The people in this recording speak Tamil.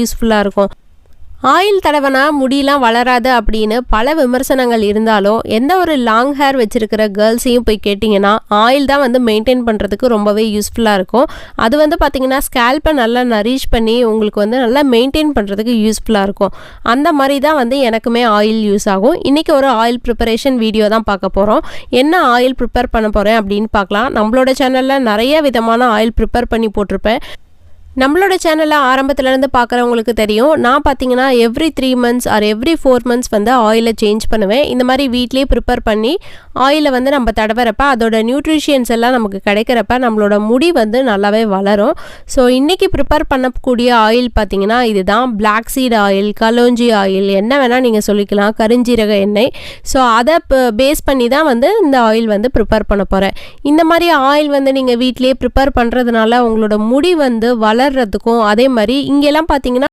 யூஸ்ஃபுல்லாக இருக்கும். ஆயில் தடவைனா முடியெலாம் வளராது அப்படின்னு பல விமர்சனங்கள் இருந்தாலும் எந்த ஒரு லாங் ஹேர் வச்சுருக்கிற கேர்ள்ஸையும் போய் கேட்டிங்கன்னா ஆயில் தான் வந்து மெயின்டைன் பண்ணுறதுக்கு ரொம்பவே யூஸ்ஃபுல்லாக இருக்கும். அது வந்து பார்த்திங்கன்னா ஸ்கேல்ப்பை நல்லா நரிஷ் பண்ணி உங்களுக்கு வந்து நல்லா மெயின்டைன் பண்ணுறதுக்கு யூஸ்ஃபுல்லாக இருக்கும். அந்த மாதிரி தான் வந்து எனக்குமே ஆயில் யூஸ் ஆகும். இன்றைக்கி ஒரு ஆயில் ப்ரிப்பரேஷன் வீடியோ தான் பார்க்க போகிறோம். என்ன ஆயில் ப்ரிப்பேர் பண்ண போகிறேன் அப்படின்னு பார்க்கலாம். நம்மளோட சேனலில் நிறைய விதமான ஆயில் ப்ரிப்பேர் பண்ணி போட்டிருப்பேன். நம்மளோட சேனலில் ஆரம்பத்துலேருந்து பார்க்குறவங்களுக்கு தெரியும். நான் பார்த்தீங்கன்னா every 3 months or every 4 months வந்து ஆயிலை சேஞ்ச் பண்ணுவேன். இந்த மாதிரி வீட்லேயே ப்ரிப்பேர் பண்ணி ஆயிலை வந்து நம்ம தடவுறப்ப அதோட நியூட்ரிஷியன்ஸ் எல்லாம் நமக்கு கிடைக்கிறப்ப நம்மளோட முடி வந்து நல்லாவே வளரும். ஸோ இன்றைக்கி ப்ரிப்பேர் பண்ணக்கூடிய ஆயில் பார்த்திங்கன்னா இதுதான். Black seed oil, kalonji oil, என்ன வேணால் நீங்கள் சொல்லிக்கலாம், கருஞ்சீரக எண்ணெய். ஸோ அதை பேஸ் பண்ணி தான் வந்து இந்த ஆயில் வந்து ப்ரிப்பேர் பண்ண போகிறேன். இந்த மாதிரி ஆயில் வந்து நீங்கள் வீட்லேயே ப்ரிப்பேர் பண்ணுறதுனால உங்களோட முடி வந்து வளர்றதுக்கும், அதே மாதிரி இங்கெல்லாம் பார்த்தீங்கன்னா